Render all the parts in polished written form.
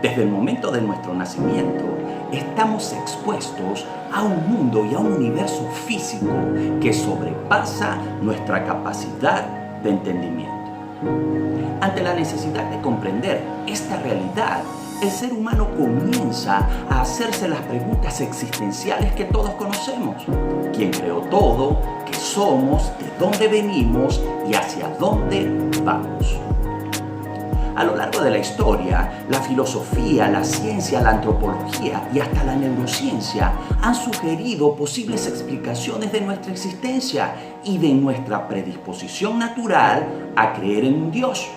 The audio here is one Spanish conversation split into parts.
Desde el momento de nuestro nacimiento, estamos expuestos a un mundo y a un universo físico que sobrepasa nuestra capacidad de entendimiento. Ante la necesidad de comprender esta realidad, el ser humano comienza a hacerse las preguntas existenciales que todos conocemos. ¿Quién creó todo? ¿Qué somos? ¿De dónde venimos? ¿Y hacia dónde vamos? A lo largo de la historia, la filosofía, la ciencia, la antropología y hasta la neurociencia han sugerido posibles explicaciones de nuestra existencia y de nuestra predisposición natural a creer en un Dios.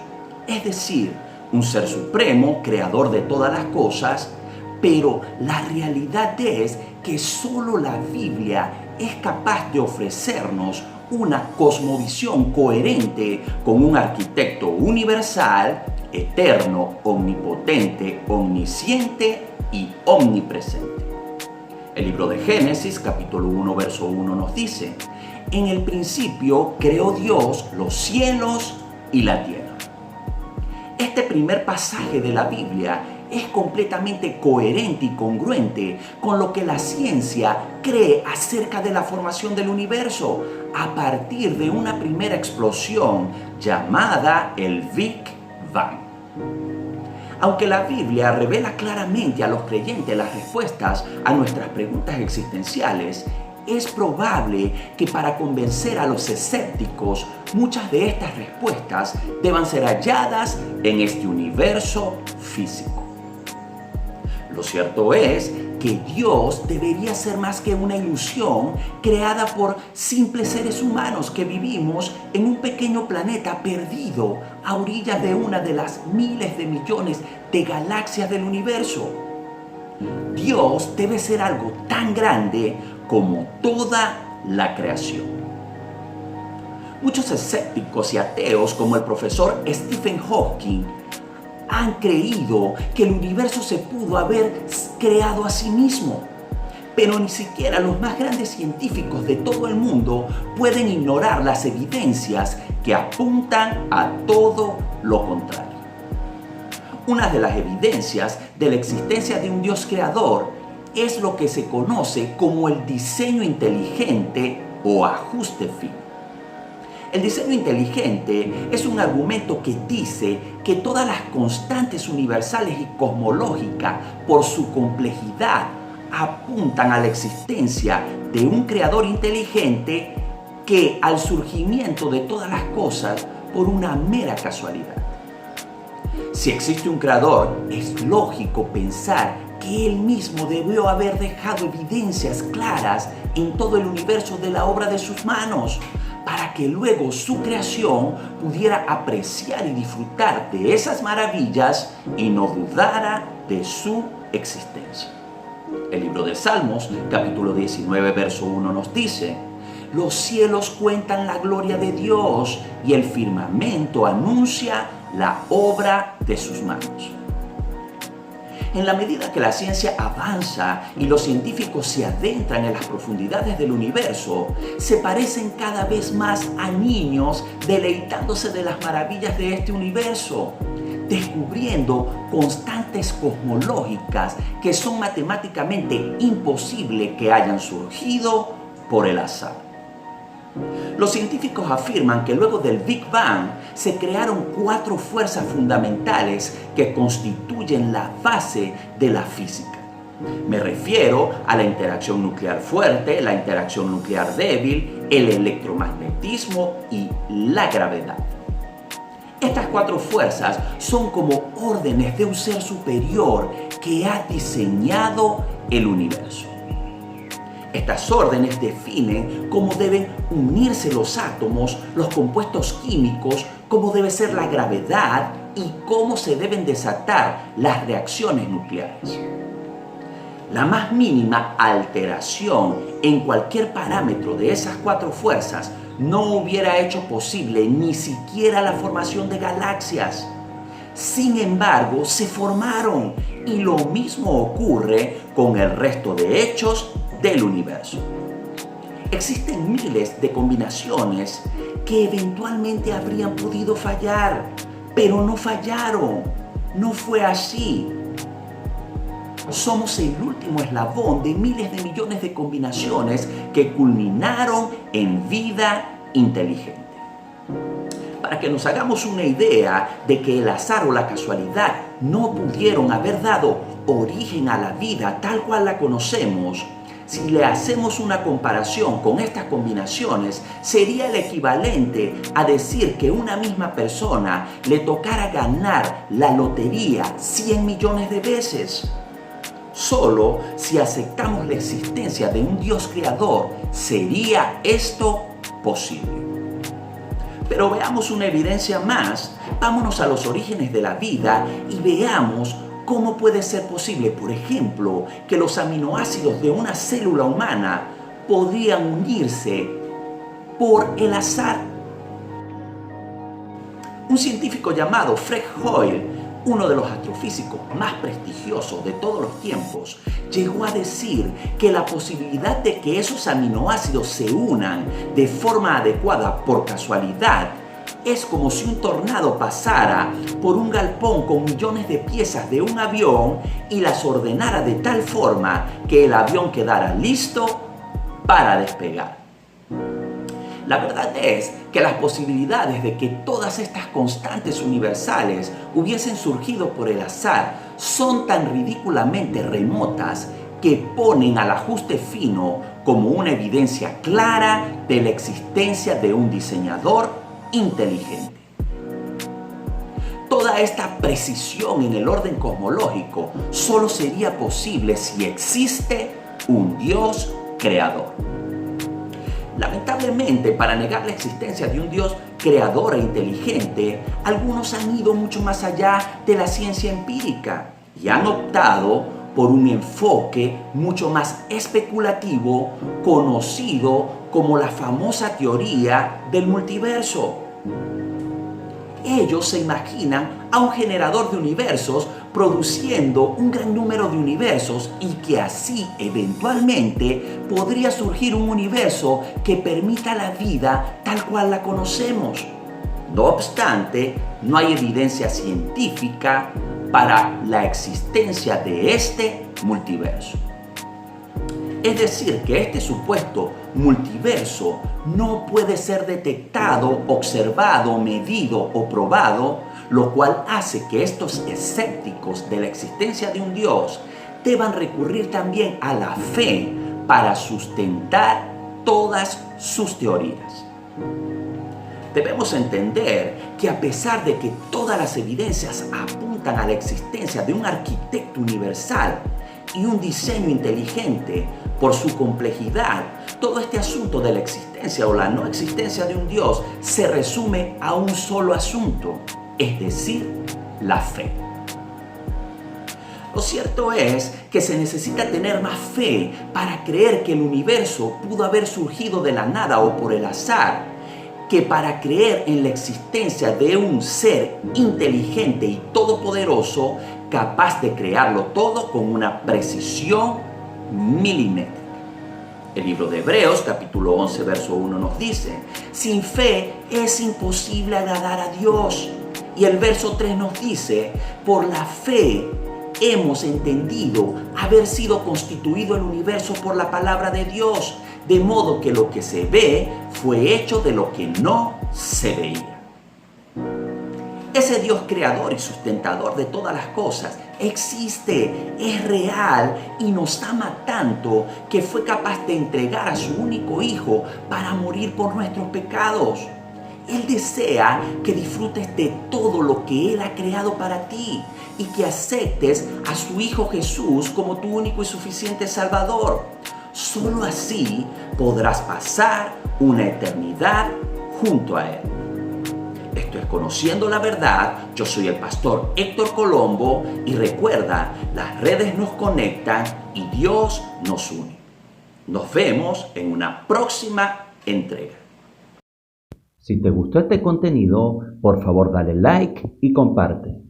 Es decir, un ser supremo, creador de todas las cosas, pero la realidad es que solo la Biblia es capaz de ofrecernos una cosmovisión coherente con un arquitecto universal, eterno, omnipotente, omnisciente y omnipresente. El libro de Génesis, capítulo 1, verso 1 nos dice: en el principio creó Dios los cielos y la tierra. Este primer pasaje de la Biblia es completamente coherente y congruente con lo que la ciencia cree acerca de la formación del universo a partir de una primera explosión llamada el Big Bang. Aunque la Biblia revela claramente a los creyentes las respuestas a nuestras preguntas existenciales, es probable que para convencer a los escépticos muchas de estas respuestas deban ser halladas en este universo físico. Lo cierto es que Dios debería ser más que una ilusión creada por simples seres humanos que vivimos en un pequeño planeta perdido a orillas de una de las miles de millones de galaxias del universo. Dios debe ser algo tan grande como toda la creación. Muchos escépticos y ateos, como el profesor Stephen Hawking, han creído que el universo se pudo haber creado a sí mismo. Pero ni siquiera los más grandes científicos de todo el mundo pueden ignorar las evidencias que apuntan a todo lo contrario. Una de las evidencias de la existencia de un Dios creador es lo que se conoce como el diseño inteligente o ajuste fino. El diseño inteligente es un argumento que dice que todas las constantes universales y cosmológicas, por su complejidad, apuntan a la existencia de un creador inteligente que al surgimiento de todas las cosas por una mera casualidad. Si existe un creador, es lógico pensar que él mismo debió haber dejado evidencias claras en todo el universo de la obra de sus manos, para que luego su creación pudiera apreciar y disfrutar de esas maravillas y no dudara de su existencia. El libro de Salmos, capítulo 19, verso 1 nos dice: los cielos cuentan la gloria de Dios y el firmamento anuncia la obra de sus manos. En la medida que la ciencia avanza y los científicos se adentran en las profundidades del universo, se parecen cada vez más a niños deleitándose de las maravillas de este universo, descubriendo constantes cosmológicas que son matemáticamente imposibles que hayan surgido por el azar. Los científicos afirman que luego del Big Bang se crearon 4 fuerzas fundamentales que constituyen la base de la física. Me refiero a la interacción nuclear fuerte, la interacción nuclear débil, el electromagnetismo y la gravedad. Estas 4 fuerzas son como órdenes de un ser superior que ha diseñado el universo. Estas órdenes definen cómo deben unirse los átomos, los compuestos químicos, cómo debe ser la gravedad y cómo se deben desatar las reacciones nucleares. La más mínima alteración en cualquier parámetro de esas 4 fuerzas no hubiera hecho posible ni siquiera la formación de galaxias. Sin embargo, se formaron y lo mismo ocurre con el resto de hechos del universo. Existen miles de combinaciones que eventualmente habrían podido fallar, pero no fallaron. No fue así. somos el último eslabón de miles de millones de combinaciones que culminaron en vida inteligente. Para que nos hagamos una idea de que el azar o la casualidad no pudieron haber dado origen a la vida tal cual la conocemos, si le hacemos una comparación con estas combinaciones, sería el equivalente a decir que una misma persona le tocara ganar la lotería 100 millones de veces. Solo si aceptamos la existencia de un Dios creador, sería esto posible. Pero veamos una evidencia más. Vámonos a los orígenes de la vida y veamos cómo puede ser posible, por ejemplo, que los aminoácidos de una célula humana podrían unirse por el azar. Un científico llamado Fred Hoyle, uno de los astrofísicos más prestigiosos de todos los tiempos, llegó a decir que la posibilidad de que esos aminoácidos se unan de forma adecuada por casualidad es como si un tornado pasara por un galpón con millones de piezas de un avión y las ordenara de tal forma que el avión quedara listo para despegar. La verdad es que las posibilidades de que todas estas constantes universales hubiesen surgido por el azar son tan ridículamente remotas que ponen al ajuste fino como una evidencia clara de la existencia de un diseñador inteligente. Toda esta precisión en el orden cosmológico solo sería posible si existe un Dios creador. Lamentablemente, para negar la existencia de un Dios creador e inteligente, algunos han ido mucho más allá de la ciencia empírica y han optado por un enfoque mucho más especulativo, conocido como la famosa teoría del multiverso. Ellos se imaginan a un generador de universos produciendo un gran número de universos y que así eventualmente podría surgir un universo que permita la vida tal cual la conocemos. No obstante, no hay evidencia científica para la existencia de este multiverso. Es decir, que este supuesto multiverso no puede ser detectado, observado, medido o probado, lo cual hace que estos escépticos de la existencia de un Dios deban recurrir también a la fe para sustentar todas sus teorías. Debemos entender que a pesar de que todas las evidencias apuntan a la existencia de un arquitecto universal y un diseño inteligente, por su complejidad, todo este asunto de la existencia o la no existencia de un Dios se resume a un solo asunto, es decir, la fe. Lo cierto es que se necesita tener más fe para creer que el universo pudo haber surgido de la nada o por el azar, que para creer en la existencia de un ser inteligente y todopoderoso, capaz de crearlo todo con una precisión milimétrica. El libro de Hebreos, capítulo 11, verso 1 nos dice: sin fe es imposible agradar a Dios. Y el verso 3 nos dice: por la fe hemos entendido haber sido constituido el universo por la palabra de Dios, de modo que lo que se ve fue hecho de lo que no se veía. Ese Dios creador y sustentador de todas las cosas existe, es real y nos ama tanto que fue capaz de entregar a su único Hijo para morir por nuestros pecados. Él desea que disfrutes de todo lo que Él ha creado para ti y que aceptes a su Hijo Jesús como tu único y suficiente Salvador. Solo así podrás pasar una eternidad junto a Él. Esto es Conociendo la Verdad. Yo soy el pastor Héctor Colombo y recuerda, las redes nos conectan y Dios nos une. Nos vemos en una próxima entrega. Si te gustó este contenido, por favor dale like y comparte.